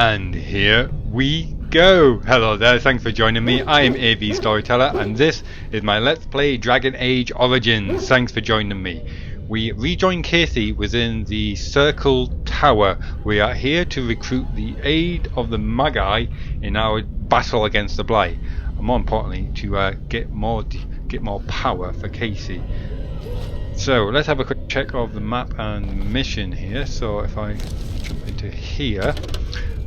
And here we go! Hello there, thanks for joining me. I am AVStoryteller and this is my Let's Play Dragon Age Origins. Thanks for joining me. We rejoin Kassie within the Circle Tower. We are here to recruit the aid of the Magi in our battle against the Blight. And more importantly, to get more power for Kassie. So let's have a quick check of the map and mission here. So if I jump into here,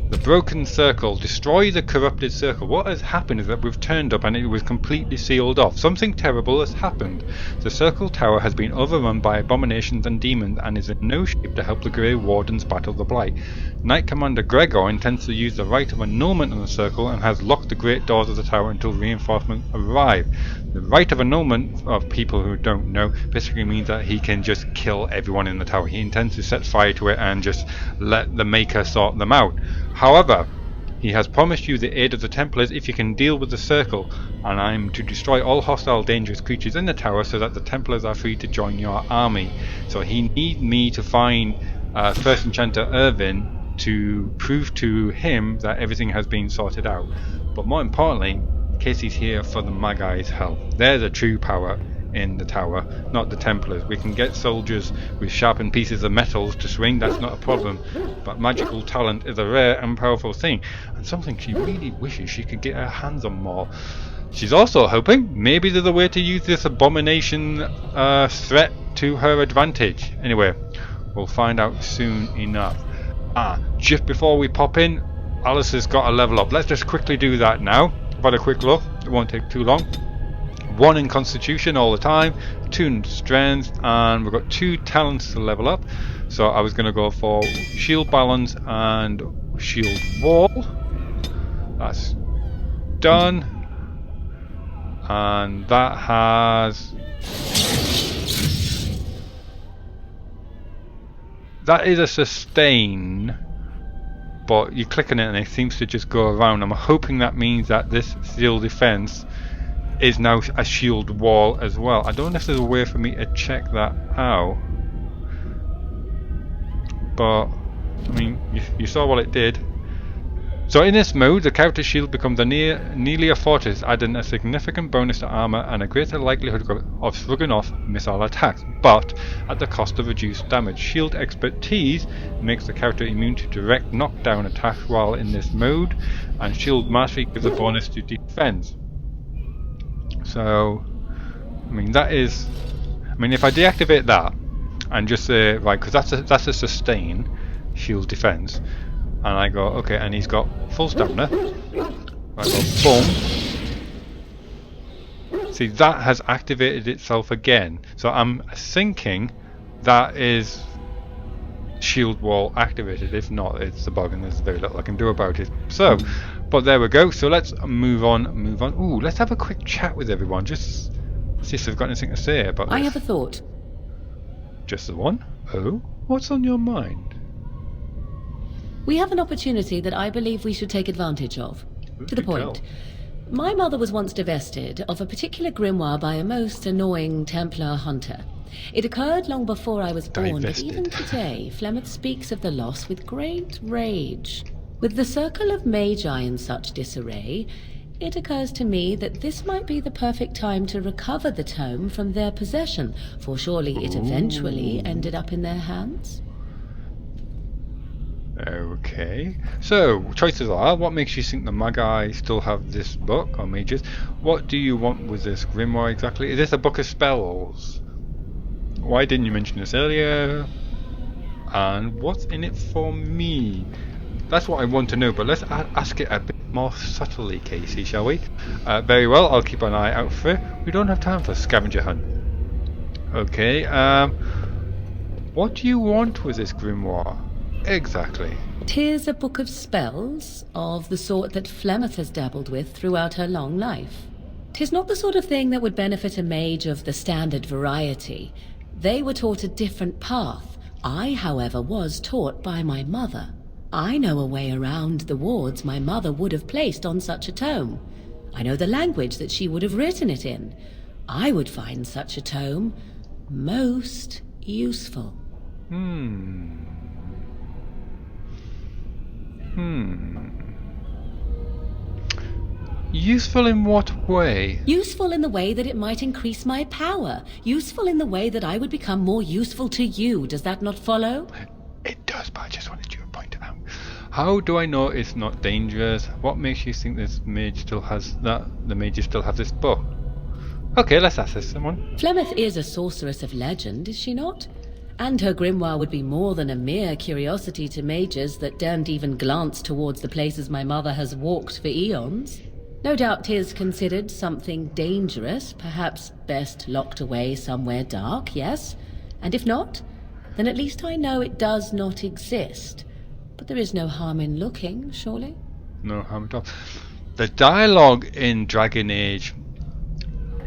the broken circle, destroy the corrupted circle. What has happened is that we've turned up and it was completely sealed off. Something terrible has happened. The circle tower has been overrun by abominations and demons and is in no shape to help the Grey Wardens battle the Blight. Knight Commander Gregor intends to use the right of annulment on the circle and has locked the great doors of the tower until reinforcements arrive. The right of annulment, of people who don't know, basically means that he can just kill everyone in the tower. He intends to set fire to it and just let the Maker sort them out. However, he has promised you the aid of the Templars if you can deal with the circle, and I'm to destroy all hostile dangerous creatures in the tower so that the Templars are free to join your army. So he needs me to find First Enchanter Irvin to prove to him that everything has been sorted out. But more importantly, Kassie's here for the Magi's help. They're the true power in the tower, not the Templars. We can get soldiers with sharpened pieces of metals to swing, that's not a problem, but magical talent is a rare and powerful thing, and something she really wishes she could get her hands on more. She's also hoping maybe there's a way to use this abomination threat to her advantage. Anyway, we'll find out soon enough. Just before we pop in, Alice has got a level up. Let's just quickly do that now. I've had a quick look, it won't take too long. 1 in Constitution all the time, 2 in Strength, and we've got 2 talents to level up. So I was going to go for Shield Balance and Shield Wall. That's done. And that has... that is a sustain, but you click on it and it seems to just go around. I'm hoping that means that this Seal Defense is now a shield wall as well. I don't know if there's a way for me to check that out, but I mean, you saw what it did. So in this mode, the character's shield becomes nearly a fortress, adding a significant bonus to armor and a greater likelihood of shrugging off missile attacks, but at the cost of reduced damage. Shield expertise makes the character immune to direct knockdown attacks while in this mode, and shield mastery gives a bonus to defense. So, I mean, that is... I mean, if I deactivate that and just say, right, because that's a sustain, shield defense, and I go, okay, and he's got full stamina, I go, boom. See, that has activated itself again. So I'm thinking that is shield wall activated. If not, it's the bug and there's very little I can do about it. So, but there we go. So let's move on. Ooh, let's have a quick chat with everyone. Just see if they've got anything to say about this. I have a thought. Just the one? Oh? What's on your mind? We have an opportunity that I believe we should take advantage of. To the point. My mother was once divested of a particular grimoire by a most annoying Templar hunter. It occurred long before I was born, but even today, Flemeth speaks of the loss with great rage. With the circle of magi in such disarray, it occurs to me that this might be the perfect time to recover the tome from their possession, for surely it eventually ended up in their hands. Okay, so choices are: what makes you think the Magi still have this book, or mages? What do you want with this grimoire exactly? Is this a book of spells? Why didn't you mention this earlier? And what's in it for me? That's what I want to know, but let's ask it a bit more subtly, Kassie, shall we? Very well, I'll keep an eye out for it. We don't have time for a scavenger hunt. Okay, what do you want with this grimoire? Exactly. 'Tis a book of spells, of the sort that Flemeth has dabbled with throughout her long life. 'Tis not the sort of thing that would benefit a mage of the standard variety. They were taught a different path. I, however, was taught by my mother. I know a way around the wards my mother would have placed on such a tome. I know the language that she would have written it in. I would find such a tome most useful. Useful in what way? Useful in the way that it might increase my power. Useful in the way that I would become more useful to you. Does that not follow? It does, but I just wanted you to point it out. How do I know it's not dangerous? What makes you think this mage still has that? The mages still have this book? Okay, let's ask this someone. Flemeth is a sorceress of legend, is she not? And her grimoire would be more than a mere curiosity to mages that daren't even glance towards the places my mother has walked for eons. No doubt 'tis considered something dangerous, perhaps best locked away somewhere dark, yes? And if not, then at least I know it does not exist. But there is no harm in looking, surely? No harm at all. The dialogue in Dragon Age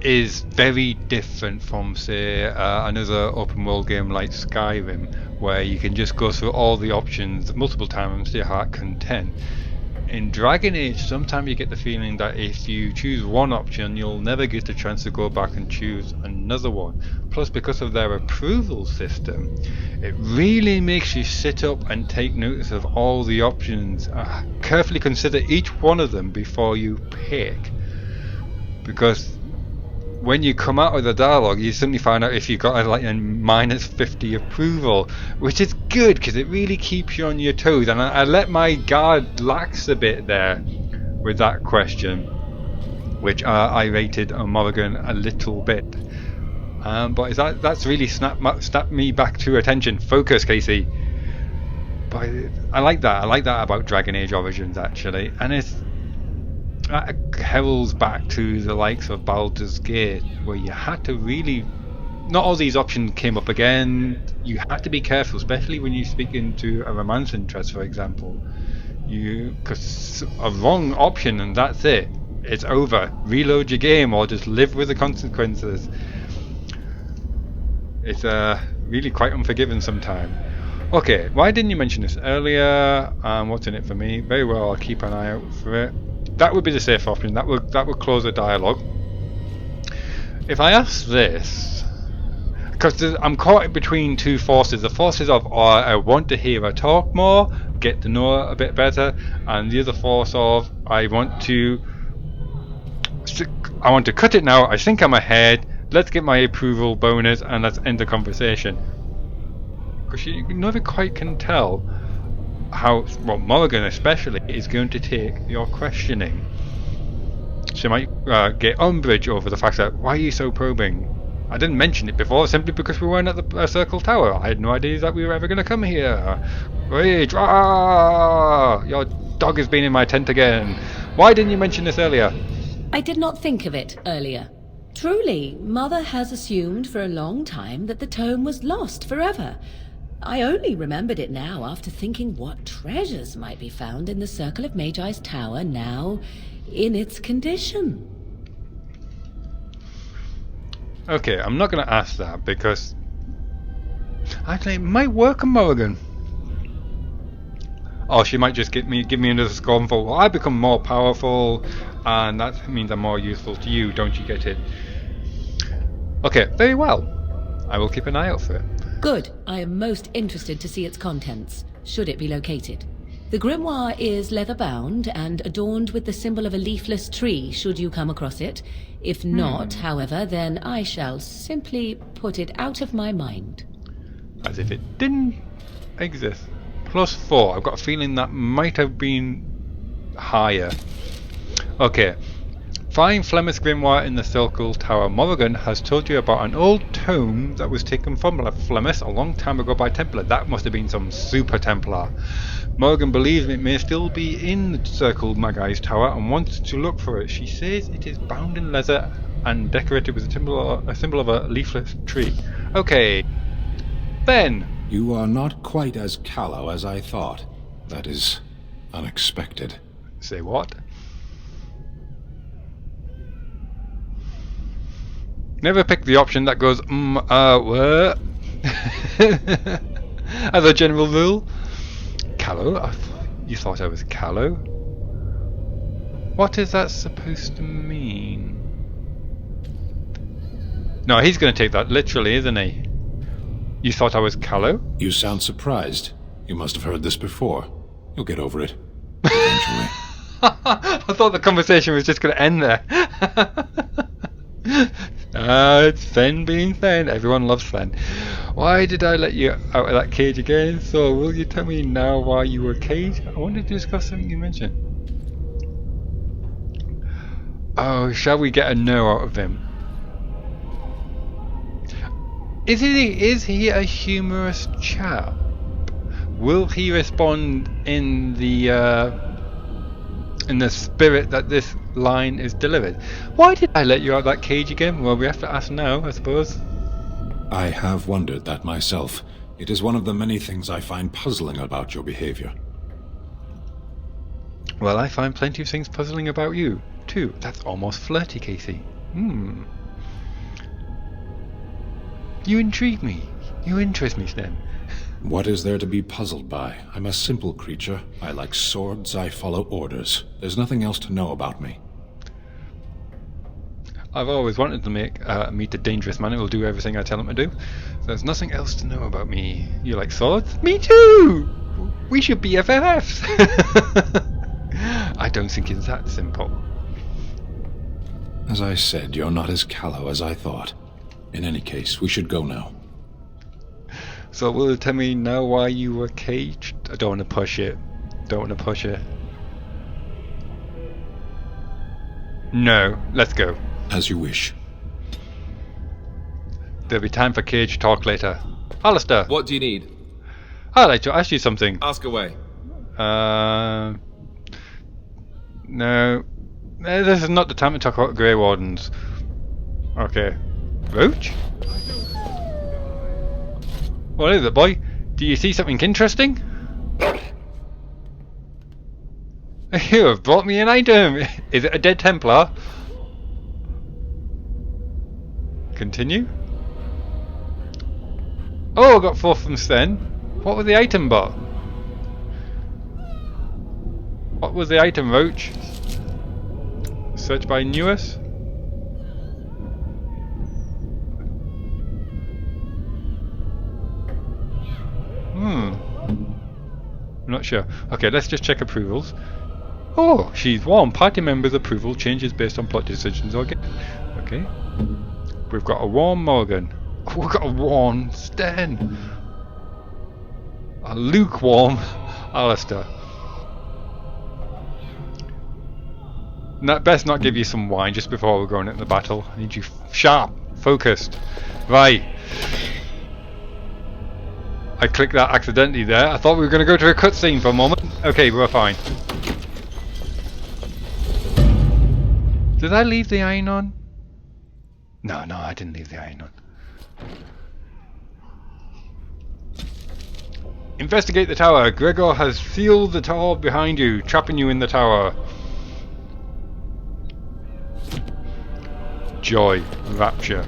is very different from, say, another open world game like Skyrim, where you can just go through all the options multiple times to your heart content. In Dragon Age, sometimes you get the feeling that if you choose one option, you'll never get a chance to go back and choose another one. Plus, because of their approval system, it really makes you sit up and take notice of all the options. Carefully consider each one of them before you pick. Because when you come out of the dialogue, you suddenly find out if you got like a -50 approval, which is good because it really keeps you on your toes. And I let my guard lax a bit there with that question, which I rated on Morrigan a little bit. But that's really snapped me back to attention. Focus, Kassie. But I like that. I like that about Dragon Age Origins actually, and that heralds back to the likes of Baldur's Gate, where you had to really, not all these options came up again. You had to be careful, especially when you speak into a romance interest, for example. Because a wrong option and that's it. It's over. Reload your game or just live with the consequences. It's really quite unforgiving sometimes. Okay, why didn't you mention this earlier? What's in it for me? Very well, I'll keep an eye out for it. That would be the safe option. That would close the dialogue. If I ask this, because I'm caught between two forces. The forces of I want to hear her talk more, get to know her a bit better, and the other force of I want to cut it now. I think I'm ahead. Let's get my approval bonus and let's end the conversation. Because you never quite can tell how Morrigan especially is going to take your questioning. She might get umbrage over the fact that, why are you so probing? I didn't mention it before simply because we weren't at the Circle Tower. I had no idea that we were ever going to come here. Rage! Your dog has been in my tent again. Why didn't you mention this earlier? I did not think of it earlier. Truly, Mother has assumed for a long time that the tome was lost forever. I only remembered it now after thinking what treasures might be found in the Circle of Magi's tower now in its condition. Okay, I'm not going to ask that because actually it might work on Morrigan. Or she might just give me another scornful, well, I become more powerful and that means I'm more useful to you, don't you get it? Okay, very well. I will keep an eye out for it. Good. I am most interested to see its contents, should it be located. The grimoire is leather-bound and adorned with the symbol of a leafless tree, should you come across it. If not, however, then I shall simply put it out of my mind. As if it didn't exist. +4. I've got a feeling that might have been higher. Okay. Find Flemeth's grimoire in the Circle Tower. Morrigan has told you about an old tome that was taken from Flemeth a long time ago by Templar. That must have been some super Templar. Morrigan believes it may still be in the Circle Magi's tower and wants to look for it. She says it is bound in leather and decorated with a symbol of a leafless tree. Okay. Ben. You are not quite as callow as I thought. That is unexpected. Say what? Never pick the option that goes, what? As a general rule. Callow? You thought I was callow? What is that supposed to mean? No, he's going to take that literally, isn't he? You thought I was callow? You sound surprised. You must have heard this before. You'll get over it. eventually. I thought the conversation was just going to end there. It's Sven being Sven. Everyone loves Sven. Why did I let you out of that cage again? So, will you tell me now why you were caged? I wanted to discuss something you mentioned. Oh, shall we get a no out of him? Is he a humorous chap? Will he respond in the spirit that this line is delivered? Why did I let you out of that cage again? Well, we have to ask now, I suppose. I have wondered that myself. It is one of the many things I find puzzling about your behavior. Well, I find plenty of things puzzling about you, too. That's almost flirty, Kassie. You intrigue me. You interest me, Sven. What is there to be puzzled by? I'm a simple creature. I like swords, I follow orders. There's nothing else to know about me. I've always wanted to meet a dangerous man who will do everything I tell him to do. There's nothing else to know about me. You like swords? Me too! We should be FFFs! I don't think it's that simple. As I said, you're not as callow as I thought. In any case, we should go now. So will you tell me now why you were caged? I don't want to push it. No, let's go. As you wish. There'll be time for cage talk later. Alistair! What do you need? I'd like to ask you something. Ask away. No. This is not the time to talk about Grey Wardens. Okay. Roach? What is it, boy? Do you see something interesting? You have brought me an item! Is it a dead Templar? Continue? Oh, I got 4 from Sven. What was the item bot? What was the item, Roach? Search by newest? I'm not sure. Okay, let's just check approvals. Oh, she's warm. Party members' approval changes based on plot decisions. Okay. We've got a warm Morrigan. Oh, we've got a warm Sten. A lukewarm Alistair. Best not give you some wine just before we're going into the battle. I need you sharp, focused. Right. I clicked that accidentally there. I thought we were going to go to a cutscene for a moment. Okay, we're fine. Did I leave the iron on? No, I didn't leave the iron on. Investigate the tower. Gregor has sealed the tower behind you, trapping you in the tower. Joy, rapture.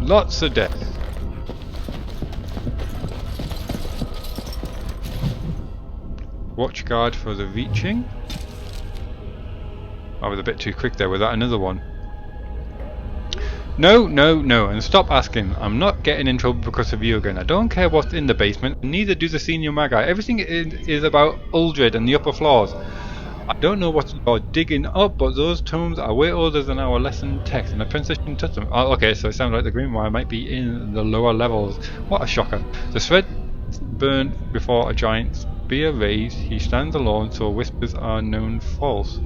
Lots of death. Watch guard for the reaching. I was a bit too quick there. Was that another one? No, and stop asking. I'm not getting in trouble because of you again. I don't care what's in the basement, neither do the senior magi. Everything is about Uldred and the upper floors. I don't know what you're digging up, but those tomes are way older than our lesson text, and the princess didn't touch them. Oh, okay, so it sounds like the Grimoire might be in the lower levels. What a shocker. The thread burned before a giant spear raised. He stands alone, so whispers are known false.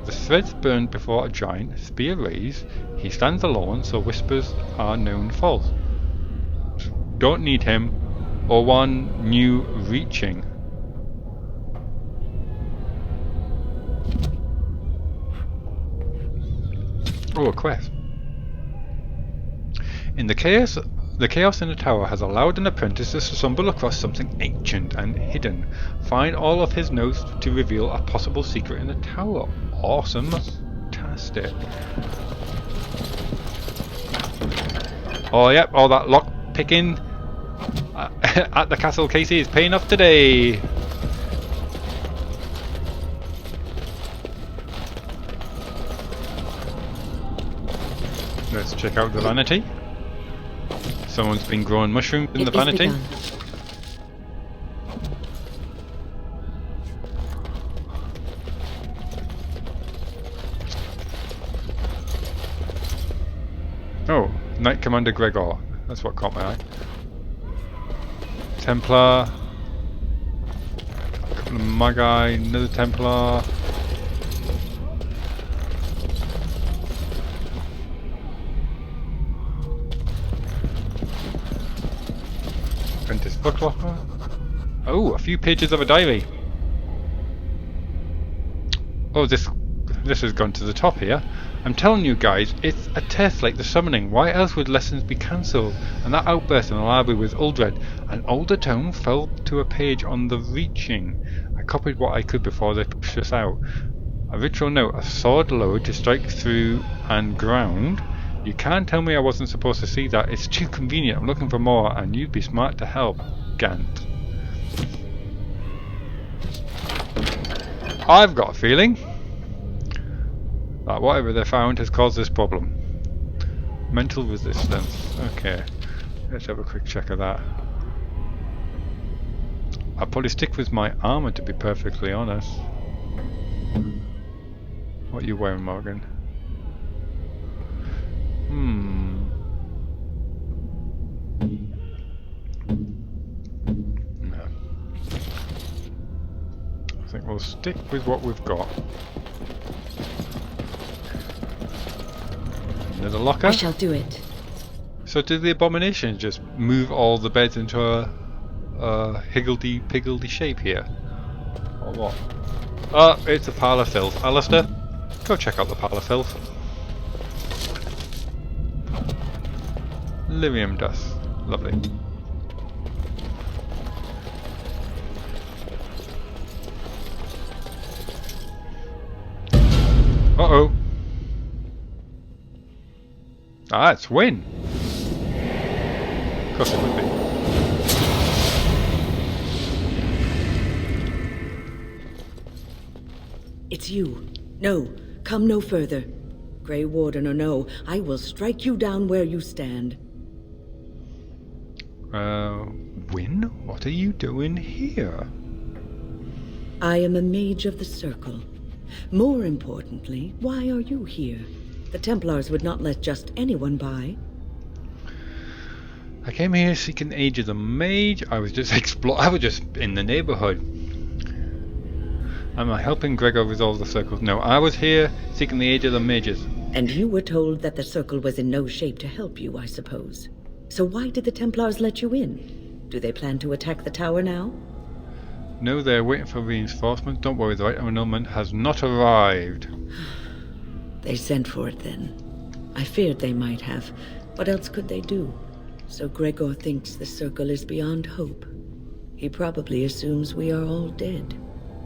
The threads burned before a giant spear raised. He stands alone, so whispers are known false. Don't need him, or one new reaching. Oh, a quest. In the chaos in the tower has allowed an apprentice to stumble across something ancient and hidden. Find all of his notes to reveal a possible secret in the tower. Awesome. Fantastic. Oh, yep, all that lock picking at the castle, Kassie, is paying off today. Let's check out the vanity. Someone's been growing mushrooms in the vanity. Oh, Knight Commander Gregor. That's what caught my eye. Templar. A couple of Magi, another Templar. Apprentice Booklocker. Oh, a few pages of a diary. Oh, this has gone to the top here. I'm telling you guys, it's a test like the summoning. Why else would lessons be cancelled? And that outburst in the library with Uldred. An older tone fell to a page on the reaching. I copied what I could before they pushed us out. A ritual note, a sword lowered to strike through and ground. You can't tell me I wasn't supposed to see that. It's too convenient. I'm looking for more, and you'd be smart to help. Gant. I've got a feeling that whatever they found has caused this problem. Mental resistance. Okay. Let's have a quick check of that. I'll probably stick with my armor, to be perfectly honest. What are you wearing, Morgan? No. I think we'll stick with what we've got. Another locker? I shall do it. So did the abomination just move all the beds into a higgledy-piggledy shape here? Or what? Oh, it's a pile of filth. Alistair, go check out the pile of filth. Lyrium dust. Lovely. Uh-oh. Ah, it's Wynne. Of course it would be. It's you. No, come no further. Grey Warden or no, I will strike you down where you stand. Wynne? What are you doing here? I am a mage of the Circle. More importantly, why are you here? The Templars would not let just anyone by. I came here seeking Age of the Mage. I was just I was just in the neighborhood. Am I helping Gregor resolve the Circles? No, I was here seeking the Age of the Mages. And you were told that the Circle was in no shape to help you, I suppose. So why did the Templars let you in? Do they plan to attack the tower now? No, they're waiting for reinforcements. Don't worry, the right element has not arrived. They sent for it then. I feared they might have. What else could they do? So Gregor thinks the Circle is beyond hope. He probably assumes we are all dead.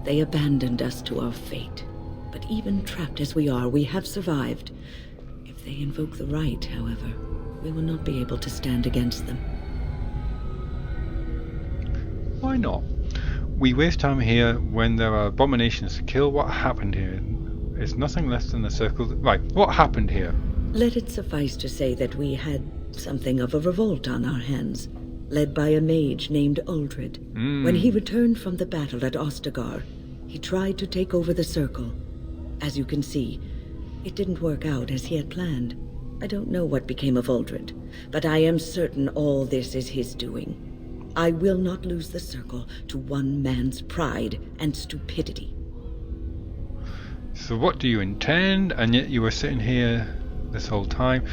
They abandoned us to our fate. But even trapped as we are, we have survived. If they invoke the right, however, we will not be able to stand against them. Why not? We waste time here when there are abominations to kill. What happened here? It's nothing less than the Circle. Right, what happened here? Let it suffice to say that we had something of a revolt on our hands, led by a mage named Uldred. When he returned from the battle at Ostagar, he tried to take over the Circle. As you can see, it didn't work out as he had planned. I don't know what became of Uldred, but I am certain all this is his doing. I will not lose the Circle to one man's pride and stupidity. So what do you intend? And yet you were sitting here this whole time.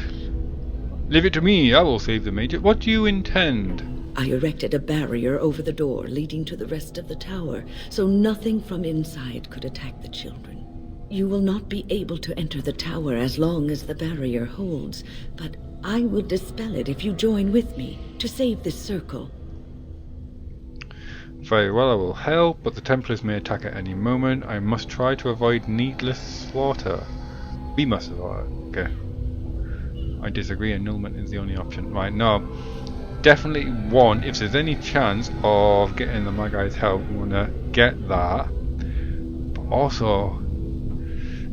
Leave it to me, I will save the Major. What do you intend? I erected a barrier over the door leading to the rest of the tower, so nothing from inside could attack the children. You will not be able to enter the tower as long as the barrier holds, but I will dispel it if you join with me to save this Circle. Very well, I will help, but the Templars may attack at any moment. I must try to avoid needless slaughter. We must avoid. Okay. I disagree. Annulment is the only option. Right, no. Definitely one. If there's any chance of getting the Magi's help, we want to get that. But also,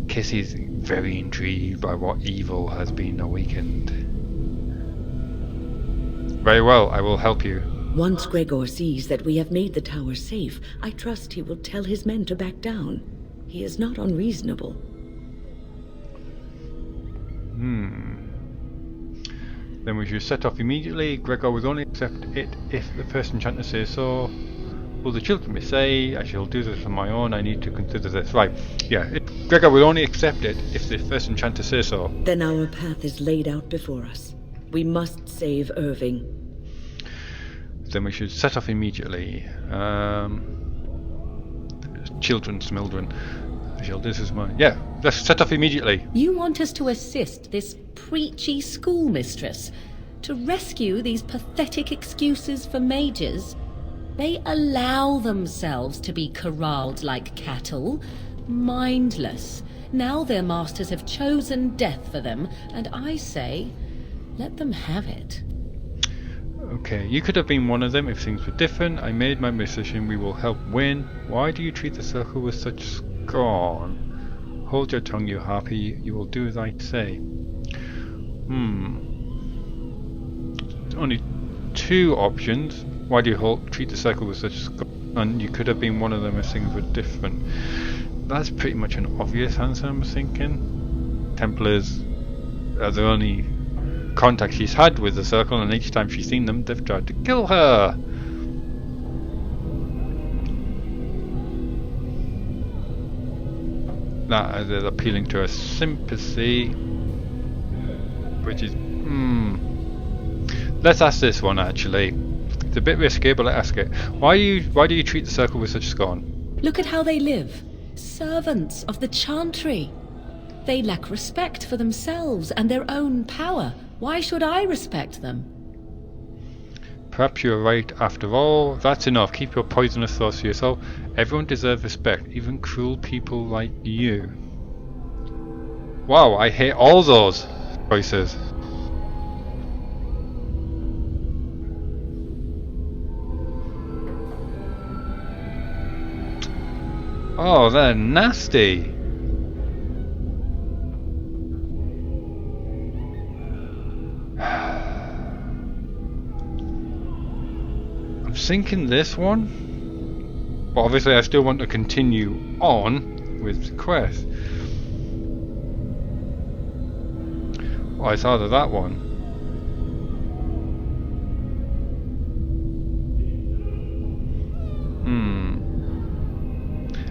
Cassie's very intrigued by what evil has been awakened. Very well, I will help you. Once Gregor sees that we have made the tower safe, I trust he will tell his men to back down. He is not unreasonable. Then we should set off immediately. Gregor will only accept it if the first enchanter says so. Will the children may say, I shall do this on my own, I need to consider this. Right, yeah, Gregor will only accept it if the first enchanter says so. Then our path is laid out before us. We must save Irving. Then we should set off immediately. Children. I shall do this as mine. Yeah, let's set off immediately. You want us to assist this preachy schoolmistress to rescue these pathetic excuses for mages? They allow themselves to be corralled like cattle, mindless. Now their masters have chosen death for them, and I say, let them have it. Okay, you could have been one of them if things were different. I made my decision. We will help Wynne. Why do you treat the circle with such scorn? Hold your tongue, you harpy. You will do as I say. Only two options. Why do you treat the circle with such scorn? And you could have been one of them if things were different. That's pretty much an obvious answer, I'm thinking. Templars are the only contact she's had with the circle, and each time she's seen them, they've tried to kill her. That is appealing to her sympathy, which is let's ask this one actually. It's a bit risky, but let's ask it. Why do you treat the circle with such scorn? Look at how they live. Servants of the Chantry. They lack respect for themselves and their own power. Why should I respect them? Perhaps you're right after all. That's enough. Keep your poisonous thoughts to yourself. Everyone deserves respect, even cruel people like you. Wow, I hate all those choices. Oh, they're nasty. I'm thinking this one, but obviously I still want to continue on with the quest. Oh, it's either that one.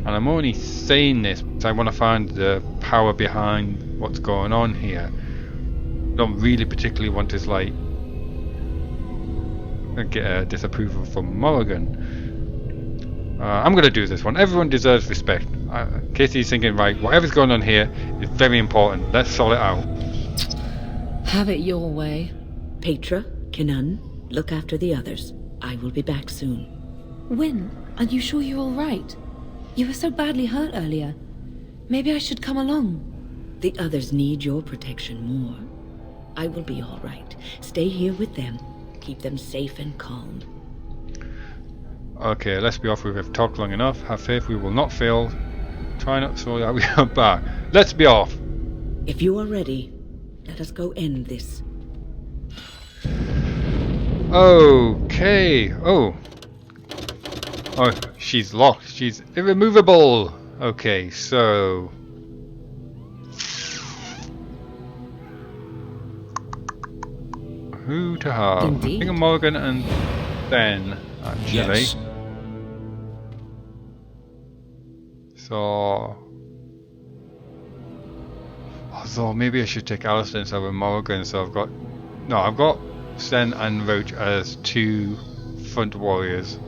And I'm only saying this because I want to find the power behind what's going on here. I don't really particularly want to like get a disapproval from Morrigan. I'm going to do this one. Everyone deserves respect. Cassie's thinking, right, whatever's going on here is very important. Let's sort it out. Have it your way. Petra, Kinan, look after the others. I will be back soon. Wynne, are you sure you're all right? You were so badly hurt earlier. Maybe I should come along. The others need your protection more. I will be all right. Stay here with them. Keep them safe and calm. Okay, let's be off. We've talked long enough. Have faith we will not fail. Try not to throw that we are back. Let's be off. If you are ready, let us go end this. Okay. Oh, she's locked. She's irremovable. Okay, so who to have? Indeed. I think Morrigan and then actually. Yes. So maybe I should take Alistair instead of Morrigan. So I've got Sen and Roach as two front warriors.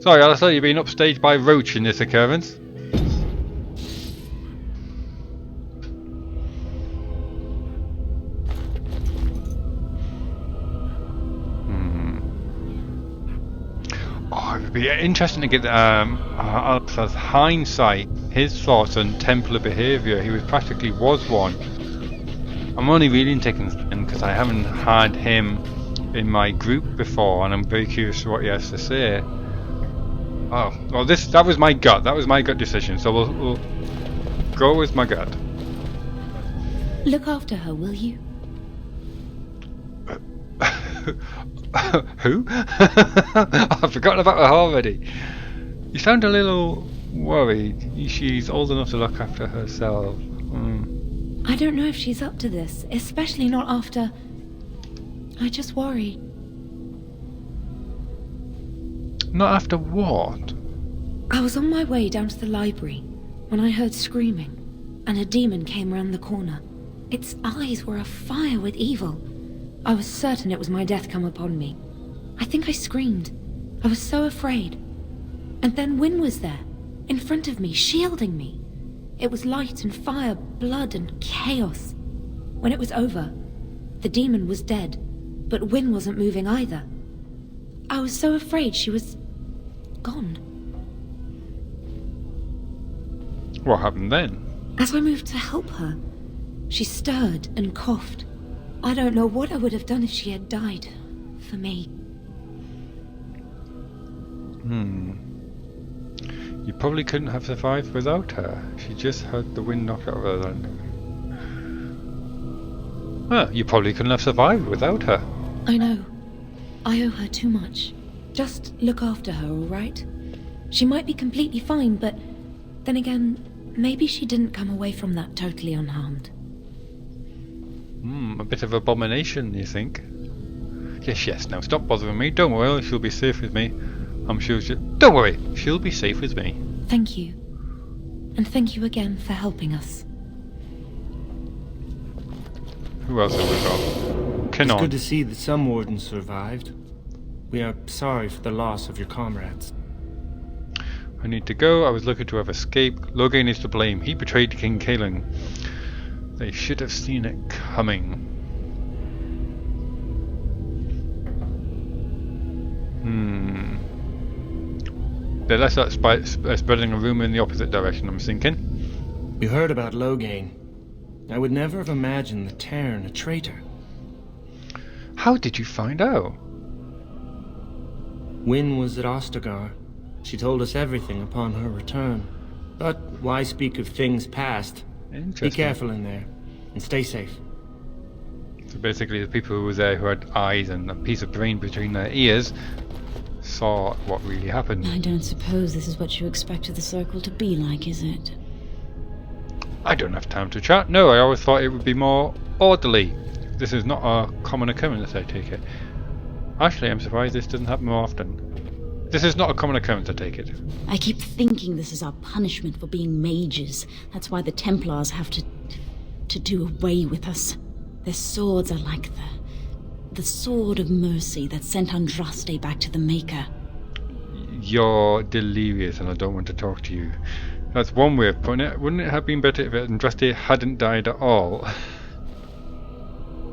Sorry, Alistair, you've been upstaged by Roach in this occurrence. Oh, it would be interesting to get Alistair's hindsight, his thoughts on Templar behaviour. He practically was one. I'm only really taking him because I haven't had him in my group before, and I'm very curious what he has to say. Oh, well, that was my gut. That was my gut decision. So we'll go with my gut. Look after her, will you? Who? I've forgotten about her already. You sound a little worried. She's old enough to look after herself. I don't know if she's up to this, especially not after... I just worry. Not after what? I was on my way down to the library when I heard screaming, and a demon came around the corner. Its eyes were afire with evil. I was certain it was my death come upon me. I think I screamed. I was so afraid. And then Wynne was there, in front of me, shielding me. It was light and fire, blood and chaos. When it was over, the demon was dead, but Wynne wasn't moving either. I was so afraid she was... gone. What happened then? As I moved to help her, she stirred and coughed. I don't know what I would have done if she had died. For me. You probably couldn't have survived without her. She just heard the wind knock out of her then. Well, you probably couldn't have survived without her. I know. I owe her too much. Just look after her, all right? She might be completely fine, but then again, maybe she didn't come away from that totally unharmed. A bit of abomination, you think? Yes, now stop bothering me. Don't worry, she'll be safe with me. I'm sure don't worry, she'll be safe with me. Thank you. And thank you again for helping us. Who else have we got? It's good to see that some wardens survived. We are sorry for the loss of your comrades. I need to go. I was looking to have escaped. Logan is to blame. He betrayed King Caelin. They should have seen it coming. Let's start spreading a rumour in the opposite direction, I'm thinking. You heard about Logain. I would never have imagined the Terran a traitor. How did you find out? Wynne was at Ostagar. She told us everything upon her return. But why speak of things past? Be careful in there, and stay safe. So basically the people who were there who had eyes and a piece of brain between their ears saw what really happened. I don't suppose this is what you expected the circle to be like, is it? I don't have time to chat. No, I always thought it would be more orderly. This is not a common occurrence, I take it. Actually, I'm surprised this doesn't happen more often. This is not a common occurrence, I take it. I keep thinking this is our punishment for being mages. That's why the Templars have to do away with us. Their swords are like the sword of mercy that sent Andraste back to the Maker. You're delirious and I don't want to talk to you. That's one way of putting it. Wouldn't it have been better if Andraste hadn't died at all?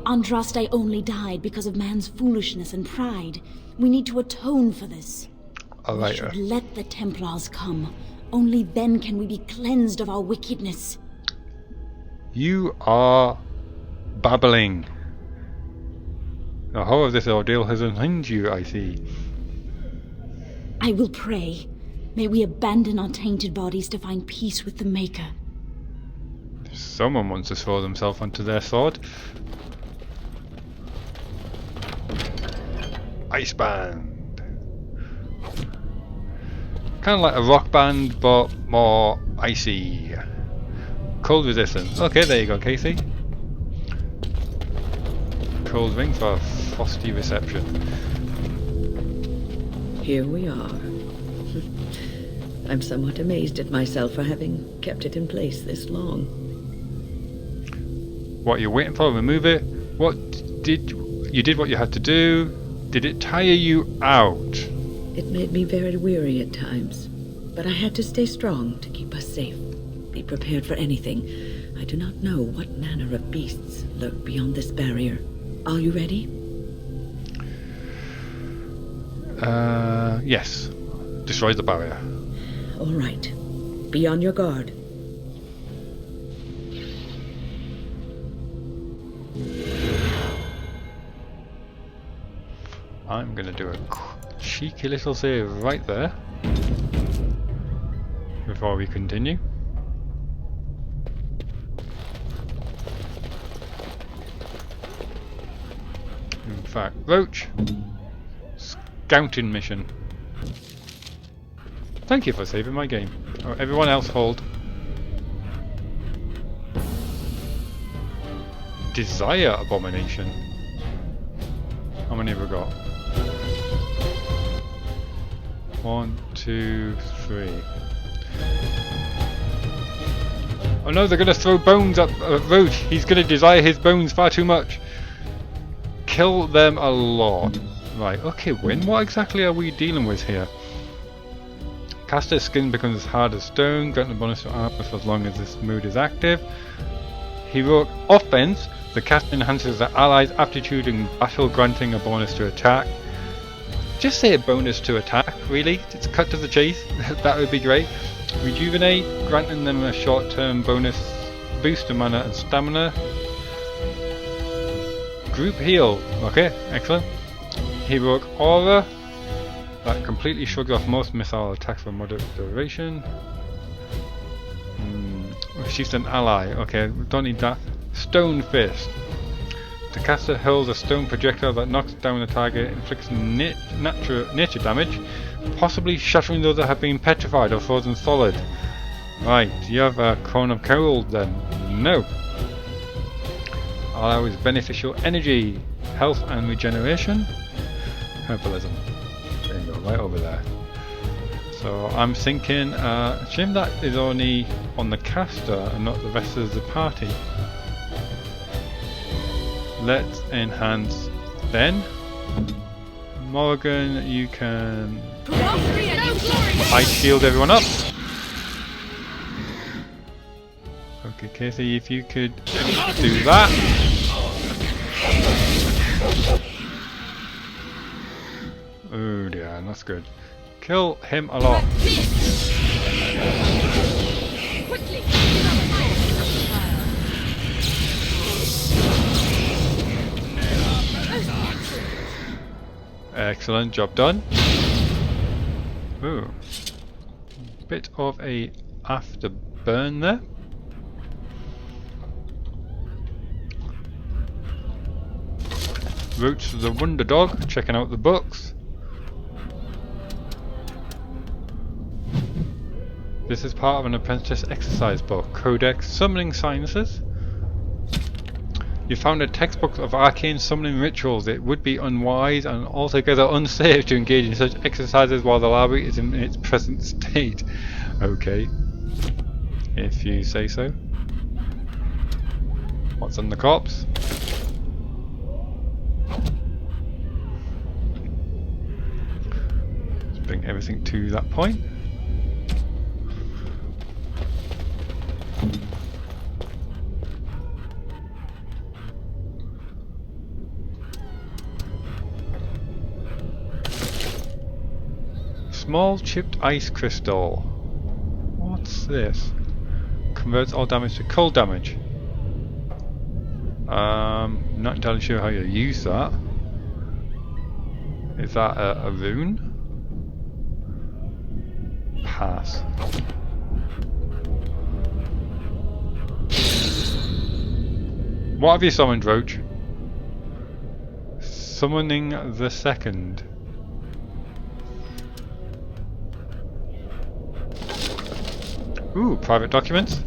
Andraste only died because of man's foolishness and pride. We need to atone for this. Alright. We should let the Templars come. Only then can we be cleansed of our wickedness. You are babbling. The horror of this ordeal has unhinged you, I see. I will pray. May we abandon our tainted bodies to find peace with the Maker. Someone wants to throw themselves onto their sword. Ice band. Kind of like a rock band, but more icy. Cold resistance. Okay, there you go, Casey. Cold ring for a frosty reception. Here we are. I'm somewhat amazed at myself for having kept it in place this long. What are you waiting for? Remove it? What did you did what you had to do? Did it tire you out? It made me very weary at times, but I had to stay strong to keep us safe. Be prepared for anything. I do not know what manner of beasts lurk beyond this barrier. Are you ready? Yes. Destroy the barrier. All right. Be on your guard. I'm going to do a cheeky little save right there. before we continue. In fact, Roach, scouting mission. Thank you for saving my game. Oh, everyone else hold. Desire abomination. How many have we got? 1, 2, 3. Oh no, they're gonna throw bones at Roach. He's gonna desire his bones far too much. Kill them a lot. Right, okay, Wynne, what exactly are we dealing with here? Caster's skin becomes as hard as stone, granting a bonus to armor for as long as this mood is active. Heroic offense. The caster enhances the allies' aptitude in battle, granting a bonus to attack. Just say a bonus to attack, really? Just cut to the chase. That would be great. Rejuvenate, granting them a short-term bonus boost to mana and stamina. Group heal. Okay, excellent. Heroic aura. That completely shrugs off most missile attacks for moderate duration. She's an ally. Okay, we don't need that. Stone Fist. The caster hurls a stone projectile that knocks down the target, inflicts nature damage, possibly shattering those that have been petrified or frozen solid. Right, do you have a Cone of Cold then? No. Allows beneficial energy, health and regeneration. Herbalism. There you go, right over there. So I'm thinking, shame that is only on the caster and not the rest of the party. Let's enhance then. Morrigan, you can ice shield everyone up. Okay, Kassie, if you could do that. Oh dear, that's good. Kill him a lot. Excellent, job done. Ooh. Bit of a afterburn there. Roach the Wonder Dog, checking out the books. This is part of an apprentice exercise book, Codex Summoning Sciences. You found a textbook of arcane summoning rituals. It would be unwise and altogether unsafe to engage in such exercises while the library is in its present state. Okay, if you say so. What's on the corpse? Let's bring everything to that point. Small chipped ice crystal. What's this? Converts all damage to cold damage. Not entirely sure how you use that. Is that a rune? Pass. What have you summoned, Roach? Summoning the second. Ooh, private documents.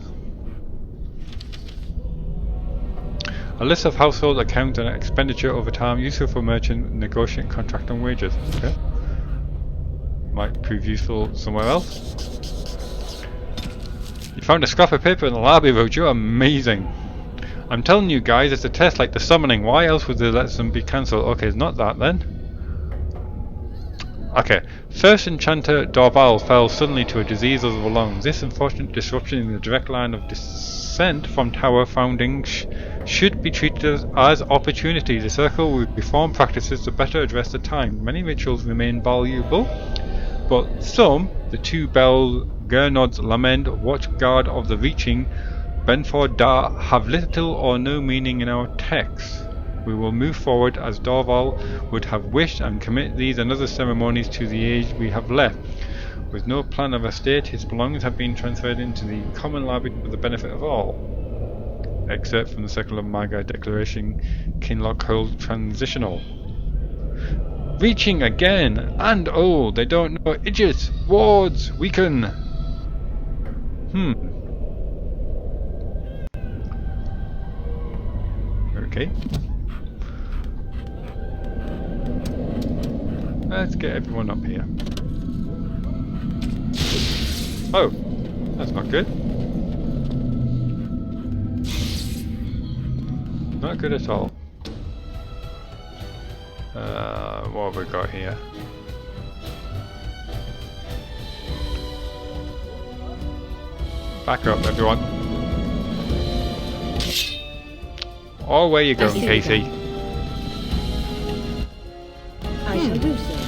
A list of household accounts and expenditure over time, useful for merchant negotiating contract and wages. Okay. Might prove useful somewhere else. You found a scrap of paper in the library, Roach. You're amazing. I'm telling you guys, it's a test like the summoning. Why else would they let them be cancelled? Okay, it's not that then. Okay, first enchanter Dorval fell suddenly to a disease of the lungs. This unfortunate disruption in the direct line of descent from tower founding should be treated as opportunity. The circle will reform practices to better address the time. Many rituals remain valuable, but some, the two bell Gernod's lament, watch guard of the reaching, Benford Da, have little or no meaning in our texts. We will move forward as Dorval would have wished and commit these and other ceremonies to the age we have left. With no plan of estate, his belongings have been transferred into the common library for the benefit of all. Excerpt from the Circular Magi Declaration, Kinloch Hold Transitional. Reaching again and old, they don't know idiots, wards, weaken. Okay. Let's get everyone up here. Oh, that's not good. Not good at all. What have we got here? Back up, everyone. Oh, where you going, Kassie? I shall do so.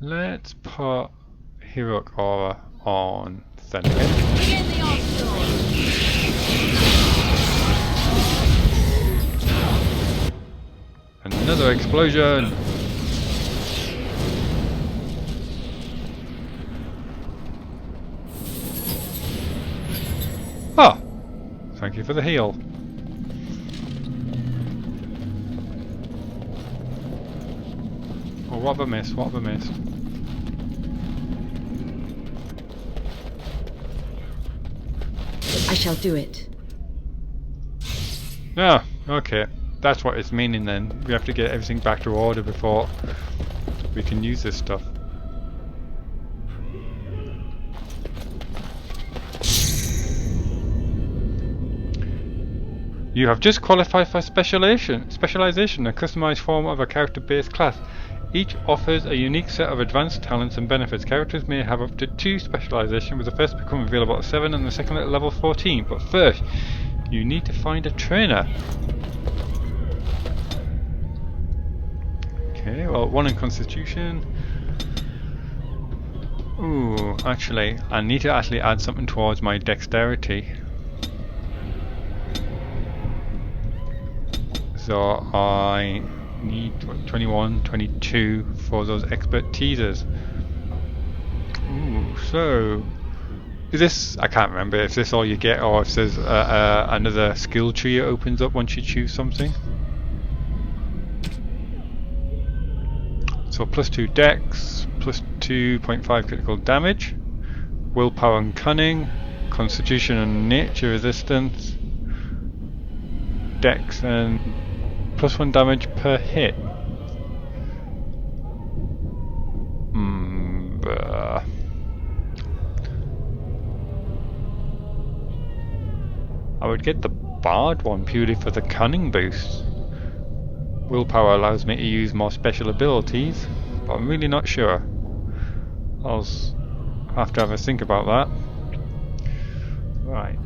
Let's put Heroic Aura on Thunderhead. Another explosion! Ah! Thank you for the heal. Oh, what have I missed? What have I missed? I shall do it. Ah, okay. That's what it's meaning then. We have to get everything back to order before we can use this stuff. You have just qualified for specialization, a customized form of a character-based class. Each offers a unique set of advanced talents and benefits. Characters may have up to 2 specialization, with the first becoming available at 7 and the second at level 14. But first, you need to find a trainer. Okay, well, 1 in Constitution. Ooh, actually, I need to add something towards my dexterity. So I need 21, 22 for those expert teasers. Ooh, so is this? I can't remember if this all you get, or if there's another skill tree that opens up once you choose something. So +2 dex, +2.5 critical damage, willpower and cunning, constitution and nature resistance, dex and +1 damage per hit. I would get the Bard one purely for the cunning boost. Willpower allows me to use more special abilities, but I'm really not sure. I'll have to have a think about that. Right.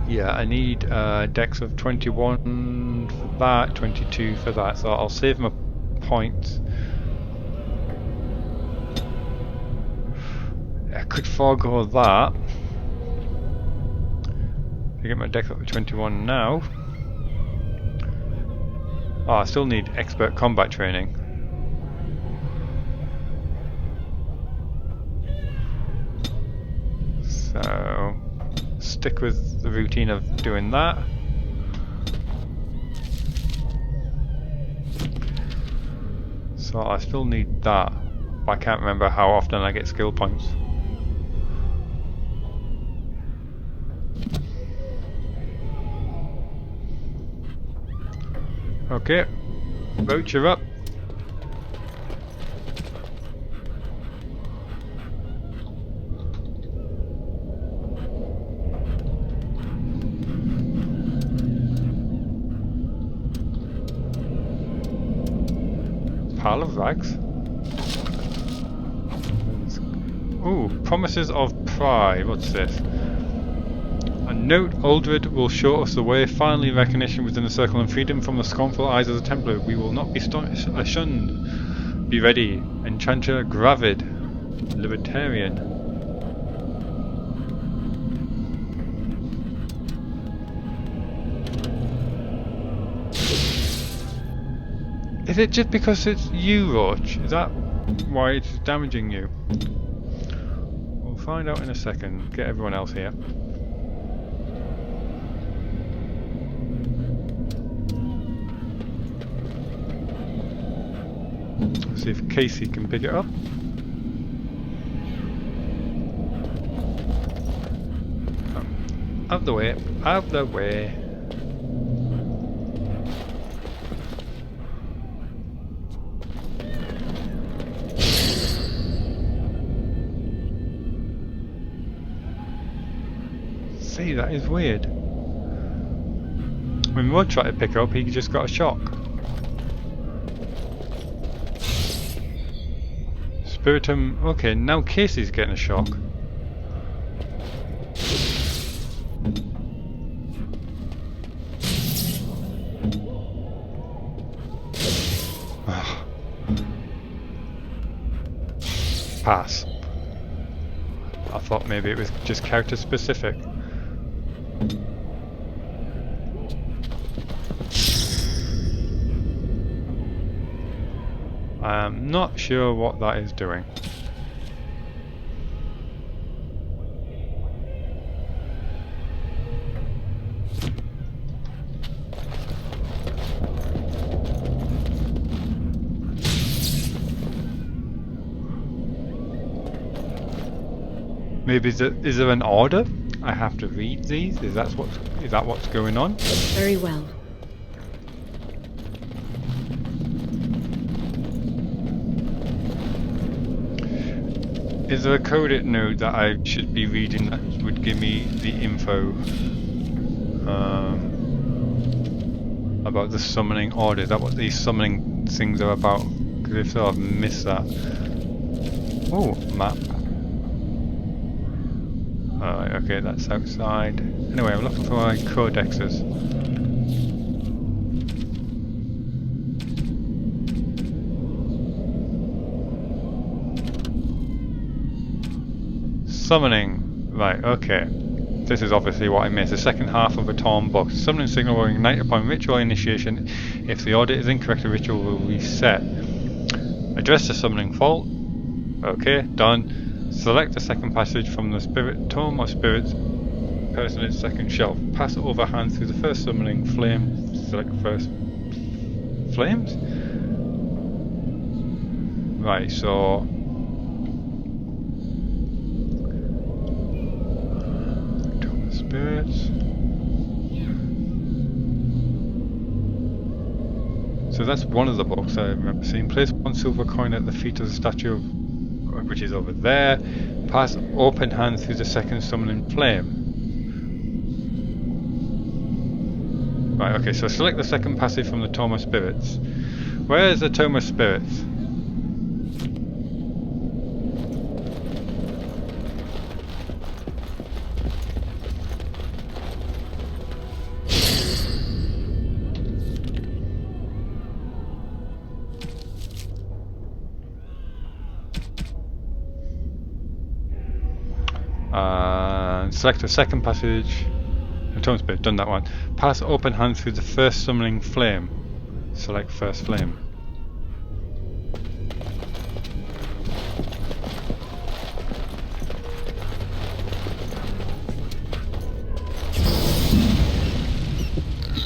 Yeah, I need dex of 21 for that, 22 for that, so I'll save my points. I could forego that. I get my dex up to 21 now. Oh, I still need expert combat training. So stick with the routine of doing that. So I still need that, but I can't remember how often I get skill points. Okay, Roach, you're up. Pile of rags. Ooh, Promises of Pride. What's this? A note, Uldred will show us the way, finally recognition within the circle and freedom from the scornful eyes of the Templar. We will not be shunned. Be ready. Enchanter Gravid. Libertarian. Is it just because it's you, Roach? Is that why it's damaging you? We'll find out in a second. Get everyone else here. See if Kassie can pick it up. Out the way, out the way. See, that is weird. When Rod tried to pick up, he just got a shock. Spiritum. Okay, now Cassie's getting a shock. Pass. I thought maybe it was just character specific. I'm not sure what that is doing. Maybe is there an order? I have to read these? Is that what's going on? Very well. Is there a coded note that I should be reading that would give me the info about the summoning order? Is that what these summoning things are about? Because if so, I've missed that. Oh, map. Alright, okay, that's outside. Anyway, I'm looking for my codexes. Summoning. Right, okay. This is obviously what I missed. The second half of a torn box. Summoning signal will ignite upon ritual initiation. If the order is incorrect, the ritual will reset. Address the summoning fault. Okay, done. Select the second passage from the spirit tome or spirit's personage second shelf. Pass over hand through the first summoning flame. Select first flames? Right, so spirits. So that's one of the books I remember seeing. Place one silver coin at the feet of the statue of, which is over there. Pass open hand through the second summoning flame. Right, okay, so select the second passage from the Tome of Spirits. Where is the Tome of Spirits? Select the second passage. The Tome Spirit, done that one. Pass open hand through the first summoning flame. Select first flame.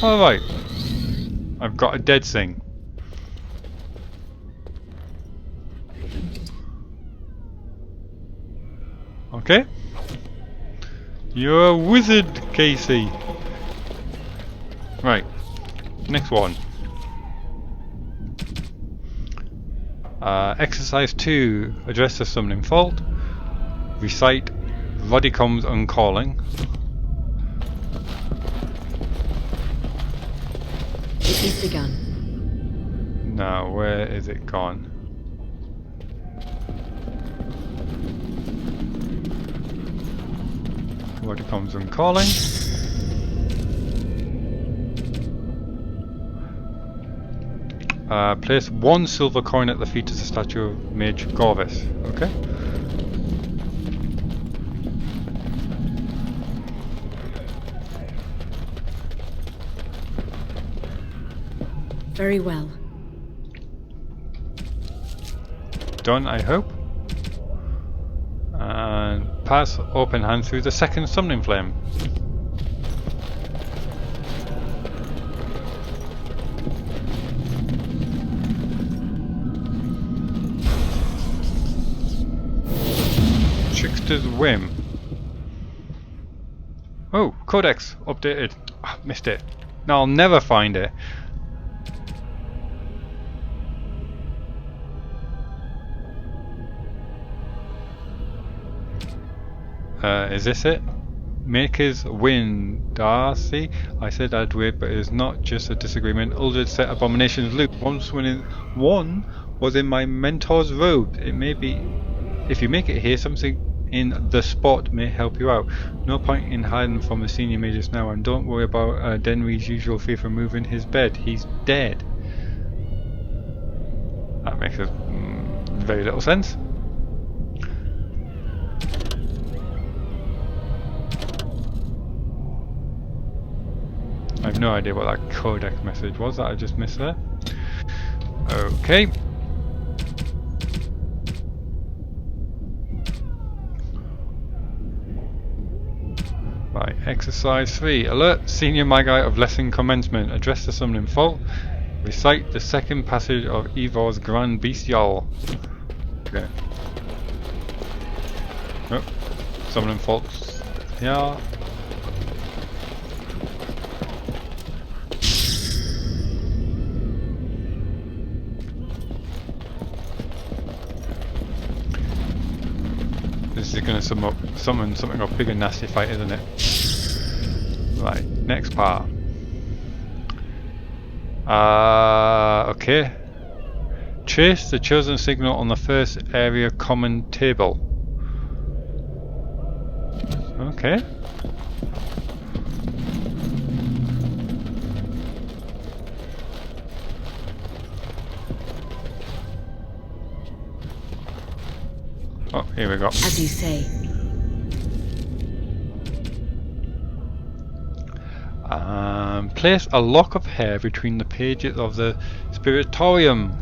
Alright. I've got a dead thing. Okay. You're a wizard, Kassie. Right. Next one. Exercise 2. Address the summoning fault. Recite Rodicom's Uncalling. It is begun. Now, where is it gone? What it comes from calling. Place 1 silver coin at the feet of the statue of Mage Corvus. Okay. Very well. Done, I hope. And pass open hand through the second summoning flame. Trickster's Whim. Oh, Codex updated. Oh, missed it. No, I'll never find it. Is this it? Makers win, Darcy. I said I'd wait, but it's not just a disagreement. Uldred set abominations loop. One was in my mentor's robe. It may be, if you make it here, something in the spot may help you out. No point in hiding from the senior mages now, and don't worry about Denry's usual fear for moving his bed. He's dead. That makes very little sense. I have no idea what that codex message was that I just missed there. Okay. Right, exercise 3. Alert senior magi of lesson commencement. Address the summoning fault. Recite the second passage of Evor's Grand Bestial. Okay. Oh, summoning faults. Yeah. This is going to summon something of big and nasty fight, isn't it? Right, next part. Okay. Trace the chosen signal on the first area common table. Okay. Oh, here we go. As you say. Place a lock of hair between the pages of the Spiritorium.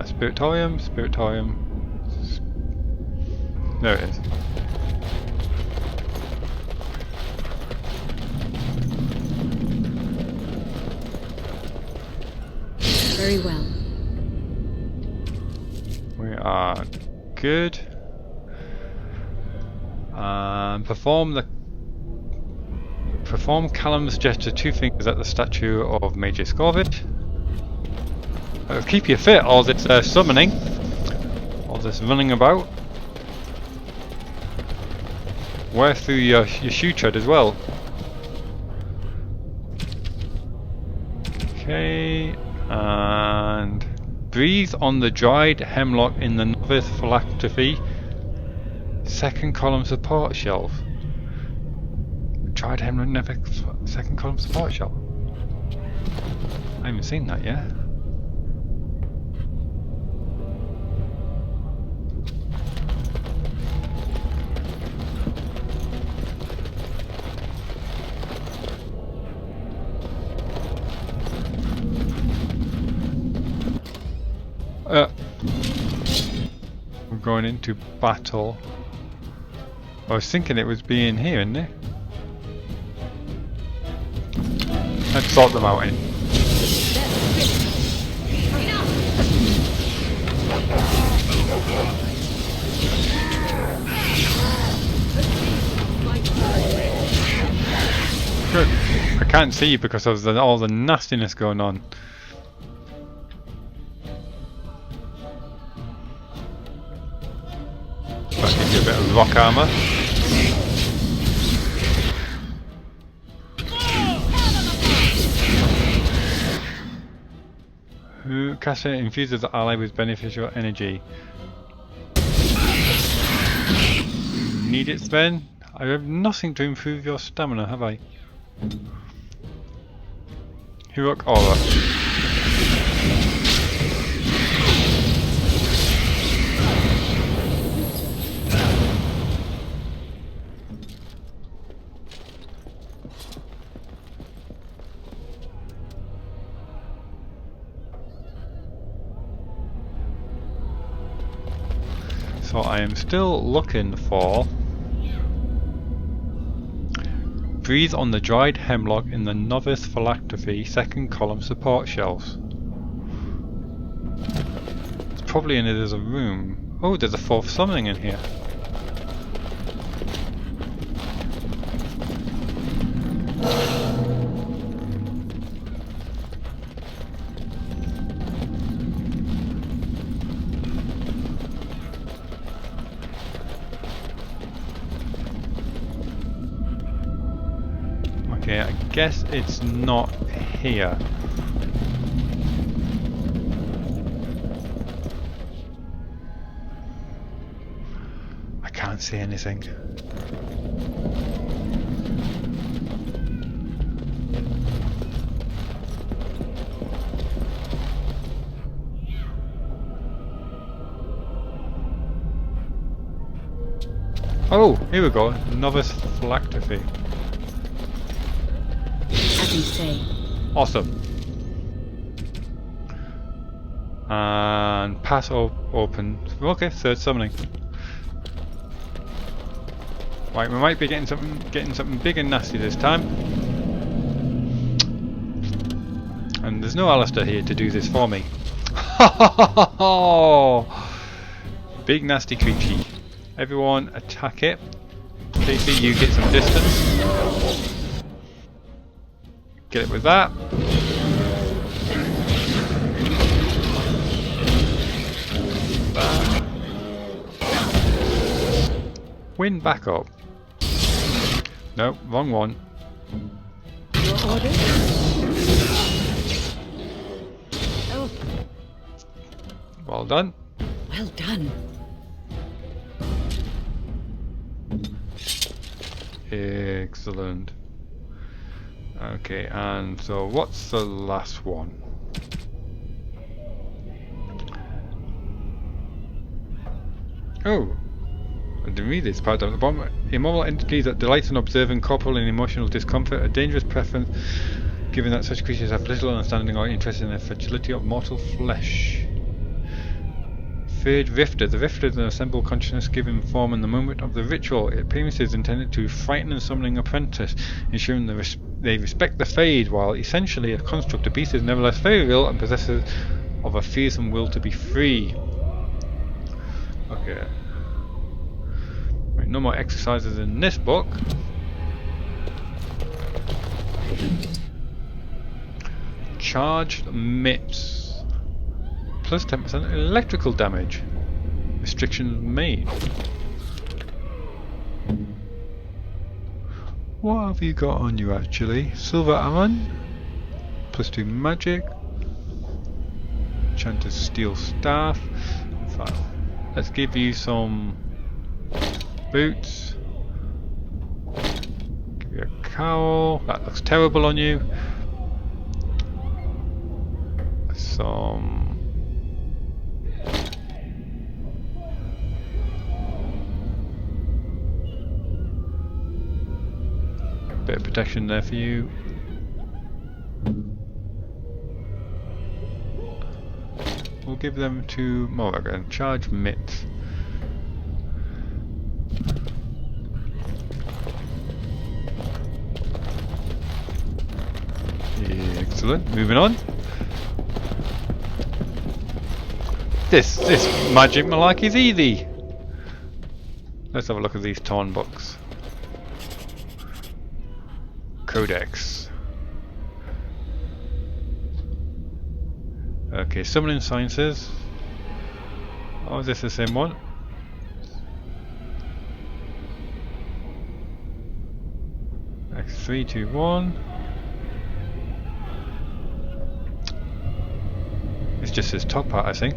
Spiritorium. There it is. Very well. We are good. Perform Callum's gesture 2 fingers at the statue of Major Scorvid. Keep you fit, all this summoning, all this running about. Wear through your shoe tread as well. Okay, and breathe on the dried hemlock in the novice phylactery. Second column support shelf. Dried hemlock never second column support shelf. I haven't seen that yet. We're going into battle. I was thinking it was being here, isn't it? Let's sort them out in. Good. I can't see you because of all the nastiness going on. I'll give you a bit of rock armor. Kassie infuses the ally with beneficial energy. Need it, Sven? I have nothing to improve your stamina, have I? Heroic Aura. So I am still looking for... Breathe on the dried hemlock in the novice phylactery second column support shelves. It's probably in it as a room. Oh, there's a fourth summoning in here. Okay, I guess it's not here. I can't see anything. Oh, here we go. Novice phylactery. As you say. Awesome. And pass open. Okay, third summoning. Right, we might be getting something big and nasty this time. And there's no Alistair here to do this for me. Big nasty creature. Everyone attack it. Casey, you get some distance. Get it with that. That. Wynne back up. No, wrong one. Your order? Oh, Well done. Well done. Excellent. Okay, and so what's the last one? Oh, I didn't read this part at the bottom. Immoral entities that delight in observing corporal and emotional discomfort, a dangerous preference given that such creatures have little understanding or interest in the fragility of mortal flesh. Third Rifter. The Rifter is an assembled consciousness given form in the moment of the ritual. It appears is intended to frighten and summoning apprentice, ensuring they respect the Fade, while essentially a construct. The beast is nevertheless very real and possesses of a fearsome will to be free. Okay. Right, no more exercises in this book. Charged mitts. Plus 10% electrical damage. Restrictions made. What have you got on you actually? Silver Ammon. Plus 2 magic. Enchanted steel staff. Fine. Let's give you some boots. Give you a cowl. That looks terrible on you. Some bit of protection there for you. We'll give them to Morrigan. Charge mitts. Excellent. Moving on. This magic malarkey is easy. Let's have a look at these torn books. Codex. Okay, summoning sciences. Oh, is this the same one? X321. It's just this top part, I think.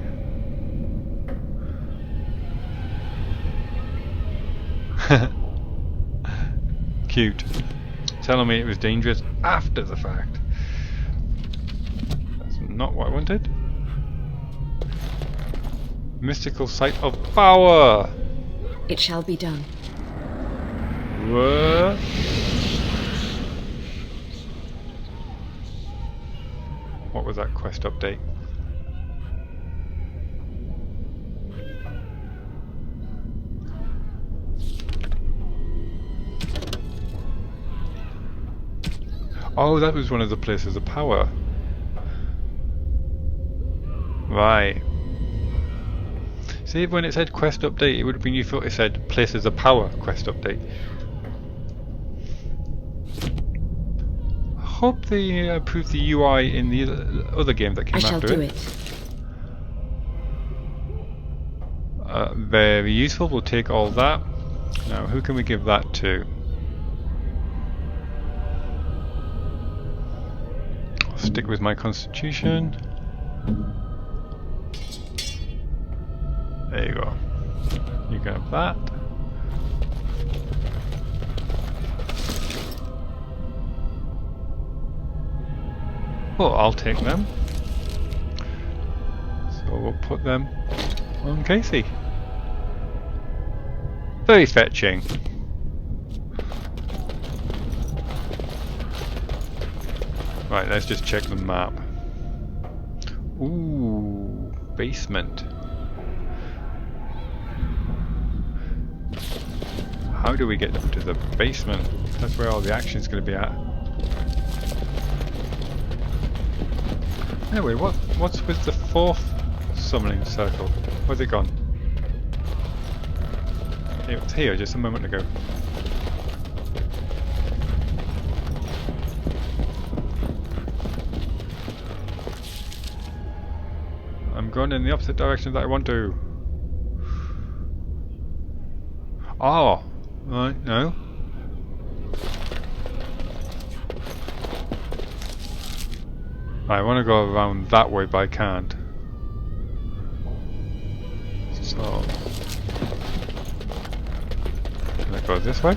Cute. Telling me it was dangerous after the fact. That's not what I wanted. Mystical site of power! It shall be done. What? What was that quest update? Oh, that was one of the places of power. Right. See, when it said quest update, it would have been useful if it said places of power quest update. I hope they improved the UI in the other game that came after it. I shall do it. Very useful, we'll take all that. Now, who can we give that to? I'll stick with my constitution. There you go. You can have that. Oh, I'll take them. So we'll put them on Kassie. Very fetching. Right, let's just check the map. Ooh, basement. How do we get up to the basement? That's where all the action's going to be at. Anyway, what's with the fourth summoning circle? Where's it gone? It was here just a moment ago. I'm going in the opposite direction that I want to. Oh, right, no. I want to go around that way, but I can't. So, can I go this way?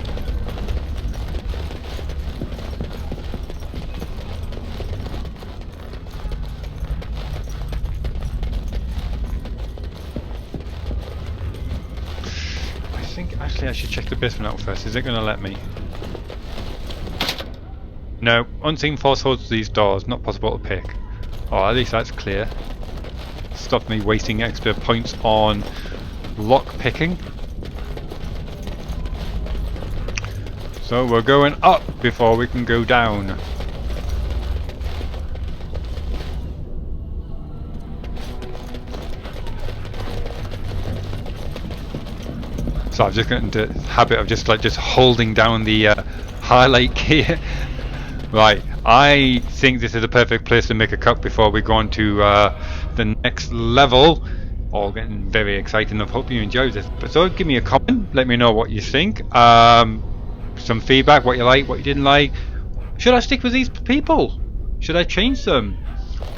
Actually, I should check the basement out first. Is it going to let me? No. Unseen force holds these doors. Not possible to pick. Oh, at least that's clear. Stop me wasting extra points on lock picking. So we're going up before we can go down. So I've just got into the habit of just holding down the highlight key. Right, I think this is a perfect place to make a cut before we go on to the next level. All getting very exciting. I hope you enjoyed this episode. Give me a comment, let me know what you think. Some feedback, what you like, what you didn't like. Should I stick with these people? Should I change them?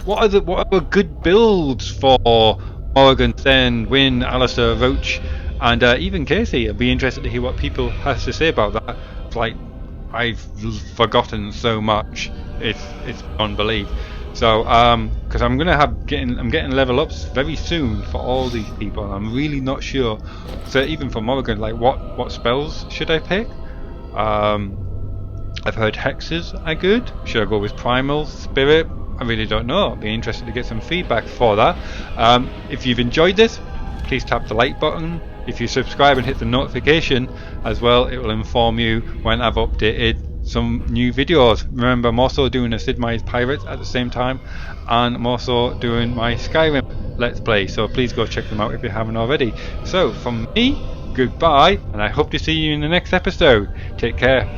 What are good builds for Morrigan, Then, Wynne, Alistair, Roach, and even Kassie? I'd be interested to hear what people have to say about that. It's like I've forgotten so much. It's beyond belief. So because I'm getting level ups very soon for all these people, and I'm really not sure. So even for Morrigan, like what spells should I pick? I've heard hexes are good. Should I go with primal, spirit? I really don't know. I'd be interested to get some feedback for that. If you've enjoyed this, please tap the like button. If you subscribe and hit the notification as well, it will inform you when I've updated some new videos. Remember, I'm also doing a Sid Meier's Pirates at the same time, and I'm also doing my Skyrim Let's Play, so please go check them out if you haven't already. So from me, goodbye, and I hope to see you in the next episode. Take care.